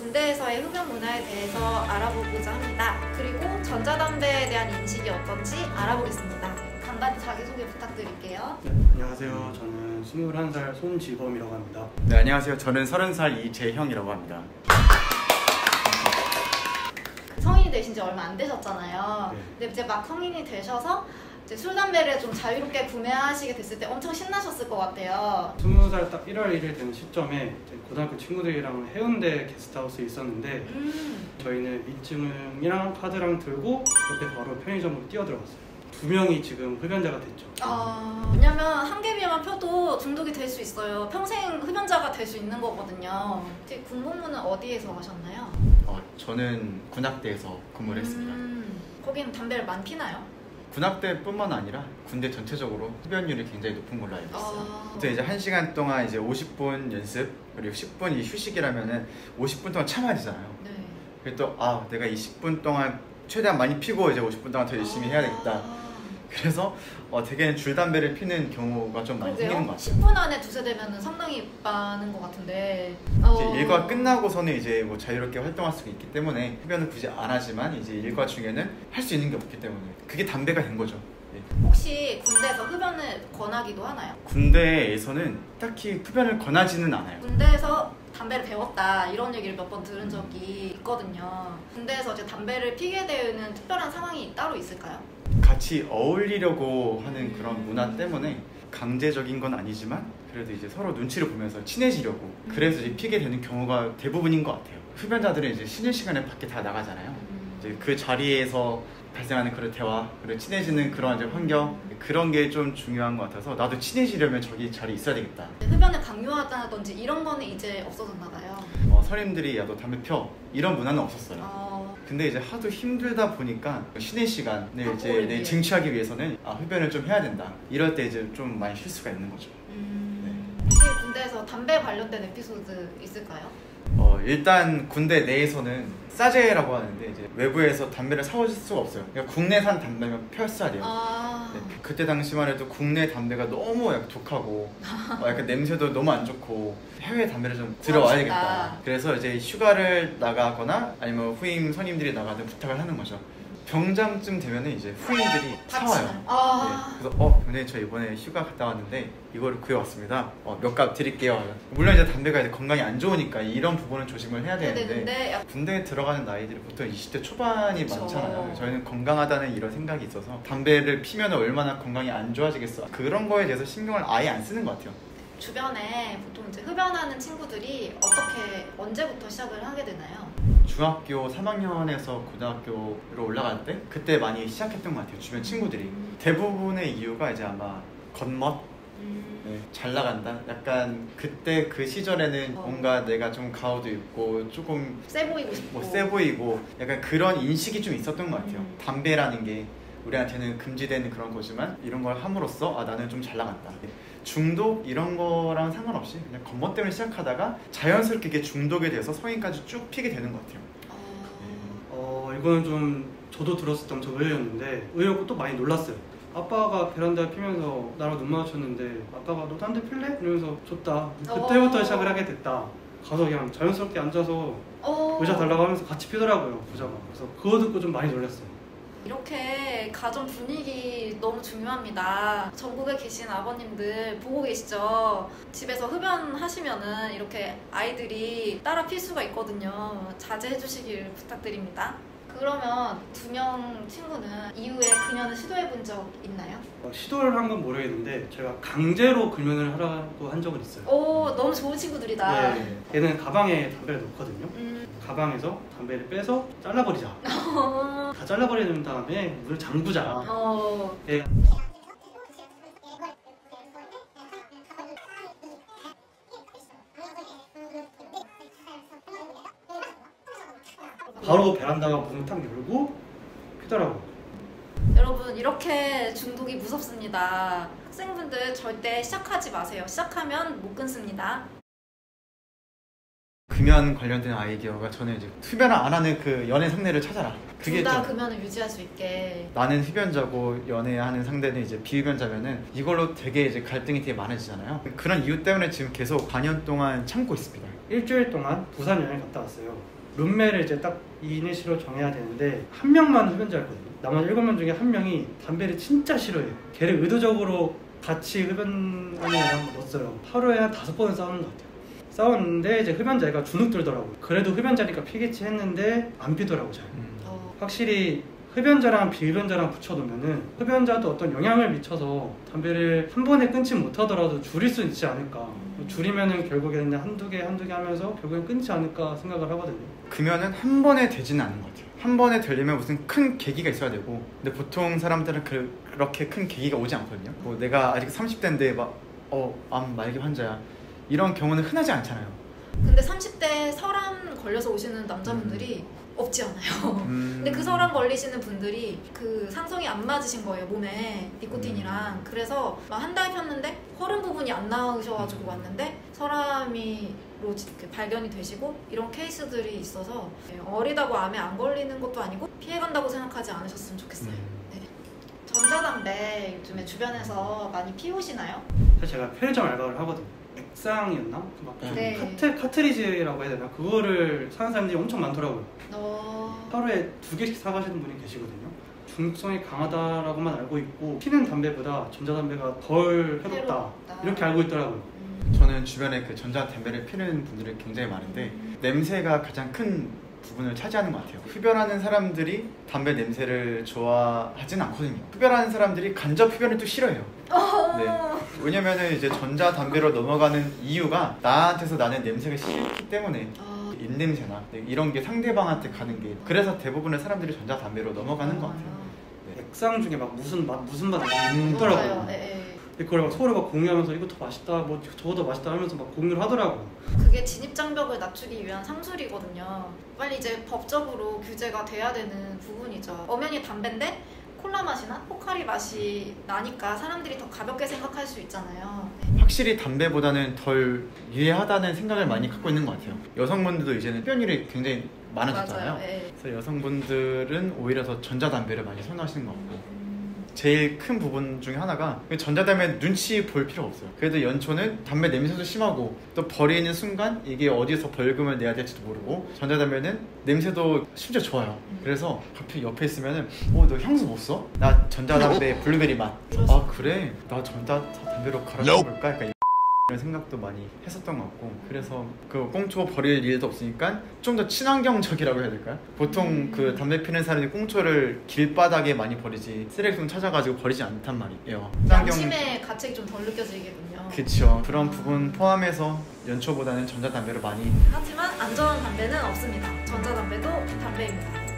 군대에서의 흡연 문화에 대해서 알아보고자 합니다. 그리고 전자담배에 대한 인식이 어떤지 알아보겠습니다. 간단히 자기소개 부탁드릴게요. 네, 안녕하세요. 저는 21살 손지범이라고 합니다. 네, 안녕하세요. 저는 30살 이재형이라고 합니다. 성인이 되신 지 얼마 안 되셨잖아요. 네. 근데 이제 막 성인이 되셔서 이제 술, 담배를 좀 자유롭게 구매하시게 됐을 때 엄청 신나셨을 것 같아요. 20살 딱 1월 1일 되는 시점에 이제 고등학교 친구들이랑 해운대 게스트하우스에 있었는데 저희는 민증이랑 카드랑 들고 옆에 바로 편의점으로 뛰어들어갔어요. 2명이 지금 흡연자가 됐죠. 왜냐면 한 개비만 펴도 중독이 될 수 있어요. 평생 흡연자가 될 수 있는 거거든요. 군복무는 어디에서 하셨나요? 저는 군악대에서 근무를 했습니다. 거기는 담배를 많이 피나요? 군악대뿐만 아니라 군대 전체적으로 흡연율이 굉장히 높은 걸로 알고 있어요. 이제 1시간 동안 이제 50분 연습 그리고 10분 휴식이라면은 50분 동안 참아야 되잖아요. 네. 그래서 또 내가 이 10분 동안 최대한 많이 피고 이제 50분 동안 더 열심히 해야 되겠다. 그래서 대개는 줄담배를 피는 경우가 좀 많이 생기는 것 같아요. 10분 안에 두세 대면 상당히 많은 것 같은데 이제 일과 끝나고서는 이제 뭐 자유롭게 활동할 수가 있기 때문에 흡연은 굳이 안 하지만 이제 일과 중에는 할 수 있는 게 없기 때문에 그게 담배가 된 거죠. 네. 혹시 군대에서 흡연을 권하기도 하나요? 군대에서는 딱히 흡연을 권하지는 않아요. 군대에서 담배를 배웠다 이런 얘기를 몇 번 들은 적이 있거든요. 군대에서 이제 담배를 피게 되는 특별한 상황이 따로 있을까요? 같이 어울리려고 하는 그런 문화 때문에 강제적인 건 아니지만 그래도 이제 서로 눈치를 보면서 친해지려고 그래서 이제 피게 되는 경우가 대부분인 것 같아요. 흡연자들은 이제 쉬는 시간에 밖에 다 나가잖아요. 이제 그 자리에서 발생하는 그런 대화 그리고 친해지는 그런 이제 환경 그런 게 좀 중요한 것 같아서 나도 친해지려면 저기 자리에 있어야 되겠다. 흡연을 강요하다든지 이런 거는 이제 없어졌나 봐요. 선임들이 야 너 담배 펴 이런 문화는 없었어요. 근데 이제 하도 힘들다 보니까 쉬는 시간을 이제 쟁취하기 위해서는 흡연을 좀 해야 된다. 이럴 때 이제 좀 많이 쉴 수가 있는 거죠. 네. 혹시 군대에서 담배 관련된 에피소드 있을까요? 일단 군대 내에서는 싸제라고 하는데 이제 외부에서 담배를 사올 수가 없어요. 그러니까 국내산 담배면 폈어야 돼요. 네, 그때 당시만 해도 국내 담배가 너무 약간 독하고 약간 냄새도 너무 안 좋고 해외 담배를 좀 들어와야겠다. 그래서 이제 휴가를 나가거나 아니면 후임 선임들이 나가든 부탁을 하는 거죠. 병장쯤 되면은 이제 후임들이 사와요. 네, 그래서 근데 저 이번에 휴가 갔다 왔는데 이거를 구해왔습니다. 몇 값 드릴게요. 물론 이제 담배가 이제 건강에 안 좋으니까 이런 부분은 조심을 해야 되는데 군대에 들어가는 나이들이 보통 20대 초반이 많잖아요. 저희는 건강하다는 이런 생각이 있어서 담배를 피면 얼마나 건강이 안 좋아지겠어. 그런 거에 대해서 신경을 아예 안 쓰는 것 같아요. 주변에 보통 이제 흡연하는 친구들이 언제부터 시작을 하게 되나요? 중학교 3학년에서 고등학교로 올라갈 때 그때 많이 시작했던 것 같아요. 주변 친구들이 대부분의 이유가 이제 아마 겉멋 네, 잘 나간다? 약간 그때 그 시절에는 뭔가 내가 좀 가오도 있고 조금 세 보이고 싶고 세 보이고 약간 그런 인식이 좀 있었던 것 같아요. 담배라는 게 우리한테는 금지되는 그런 거지만 이런 걸 함으로써 나는 좀 잘 나간다. 중독 이런 거랑 상관없이 그냥 겉멋 때문에 시작하다가 자연스럽게 이게 중독에 대해서 성인까지 쭉 피게 되는 것 같아요. 이거는 좀 저도 들었을 때 엄청 의외였는데 의외였고 또 많이 놀랐어요. 아빠가 베란다에 피면서 나랑 눈 마주쳤는데 아빠가 너 담배 필래? 이러면서 줬다. 그때부터 시작을 하게 됐다. 가서 그냥 자연스럽게 앉아서 의자 달라고 하면서 같이 피더라고요, 부자가. 그래서 그거 듣고 좀 많이 놀랐어요. 이렇게 가정 분위기 너무 중요합니다. 전국에 계신 아버님들 보고 계시죠? 집에서 흡연하시면은 이렇게 아이들이 따라 필 수가 있거든요. 자제해 주시길 부탁드립니다. 그러면 2명 친구는 이후에 금연을 시도해 본 적 있나요? 시도를 한 건 모르겠는데 제가 강제로 금연을 하라고 한 적은 있어요. 너무 좋은 친구들이다. 네, 얘는 가방에 담배를 넣거든요. 가방에서 담배를 빼서 잘라버리자. 다 잘라버리는 다음에 문을 잠그자. 얘가 바로 베란다가 문을 탁 열고 피더라고요. 여러분 이렇게 중독이 무섭습니다. 학생분들 절대 시작하지 마세요. 시작하면 못 끊습니다. 금연 관련된 아이디어가 저는 이제 흡연을 안 하는 그 연애 상대를 찾아라. 둘 다 금연을 유지할 수 있게. 나는 흡연자고 연애하는 상대는 이제 비흡연자면은 이걸로 되게 이제 갈등이 되게 많아지잖아요. 그런 이유 때문에 지금 계속 4년 동안 참고 있습니다. 일주일 동안 부산 여행 갔다 왔어요. 룸메를 이제 딱 2인 1실로 정해야 되는데 한 명만 흡연자였거든요. 나머지 7명 중에 한 명이 담배를 진짜 싫어해요. 걔를 의도적으로 같이 흡연하는 애를 한번 넣었어요. 하루에 한 5번은 싸우는 것 같아요. 싸웠는데 이제 흡연자가 주눅 들더라고요. 그래도 흡연자니까 피겠지 했는데 안 피더라고 잘. 확실히 흡연자랑 비흡연자랑 붙여놓으면은 흡연자도 어떤 영향을 미쳐서 담배를 한 번에 끊지 못하더라도 줄일 수 있지 않을까. 줄이면은 결국에는 한두 개 하면서 결국엔 끊지 않을까 생각을 하거든요. 금연은 한 번에 되지는 않은 것 같아요. 한 번에 되려면 무슨 큰 계기가 있어야 되고, 근데 보통 사람들은 그렇게 큰 계기가 오지 않거든요. 뭐 내가 아직 30대인데 암 말기 환자야, 이런 경우는 흔하지 않잖아요. 근데 30대 설암 걸려서 오시는 남자분들이 없지 않아요. 근데 그 설암 걸리시는 분들이 그 상성이 안 맞으신 거예요, 몸에 니코틴이랑. 그래서 막 한 달 폈는데 허른 부분이 안 나으셔가지고 왔는데 설암이로 이렇게 발견이 되시고 이런 케이스들이 있어서 어리다고 암에 안 걸리는 것도 아니고 피해간다고 생각하지 않으셨으면 좋겠어요. 네. 전자담배 요즘에 주변에서 많이 피우시나요? 사실 제가 편의점 알바를 하거든요. 액상이었나? 막 네. 카트리지라고 해야 되나? 그거를 사는 사람들이 엄청 많더라고요. 하루에 2개씩 사가시는 분이 계시거든요. 중독성이 강하다라고만 알고 있고 피는 담배보다 전자담배가 덜 해롭다 이렇게 알고 있더라고요. 저는 주변에 그 전자담배를 피는 분들이 굉장히 많은데 냄새가 가장 큰 부분을 차지하는 것 같아요. 흡연하는 사람들이 담배 냄새를 좋아하진 않거든요. 흡연하는 사람들이 간접 흡연을 또 싫어해요. 네. 왜냐면은 이제 전자담배로 넘어가는 이유가 나한테서 나는 냄새가 싫기 때문에 입냄새나 이런 게 상대방한테 가는 게, 그래서 대부분의 사람들이 전자담배로 넘어가는 것 같아요. 네. 액상 중에 막 무슨 맛 있더라고요. 그걸 막 서로 막 공유하면서 이거 더 맛있다, 뭐 저거 더 맛있다 하면서 막 공유를 하더라고요. 그게 진입장벽을 낮추기 위한 상술이거든요. 빨리 이제 법적으로 규제가 돼야 되는 부분이죠. 엄연히 담배인데 콜라 맛이나 포카리 맛이 나니까 사람들이 더 가볍게 생각할 수 있잖아요. 확실히 담배보다는 덜 유해하다는 생각을 많이 갖고 있는 것 같아요. 여성분들도 이제는 흡연율이 굉장히 많아졌잖아요. 그래서 여성분들은 오히려 더 전자담배를 많이 선호하시는 것 같고, 제일 큰 부분 중에 하나가 전자담배 눈치 볼 필요가 없어요. 그래도 연초는 담배 냄새도 심하고 또 버리는 순간 이게 어디서 벌금을 내야 될지도 모르고, 전자담배는 냄새도 심지어 좋아요. 그래서 갑자기 옆에 있으면은 너 향수 못 써? 나 전자담배 블루베리 맛. 아 그래? 나 전자담배로 갈아줘볼까? 약간 이런 생각도 많이 했었던 것 같고, 그래서 그 꽁초 버릴 일도 없으니까 좀 더 친환경적이라고 해야 될까요? 보통 그 담배 피는 사람이 꽁초를 길바닥에 많이 버리지 쓰레기통 찾아가지고 버리지 않단 말이에요. 양심의 가책이 좀 덜 느껴지겠군요. 그쵸. 그런 부분 포함해서 연초보다는 전자담배를 많이. 하지만 안전한 담배는 없습니다. 전자담배도 담배입니다.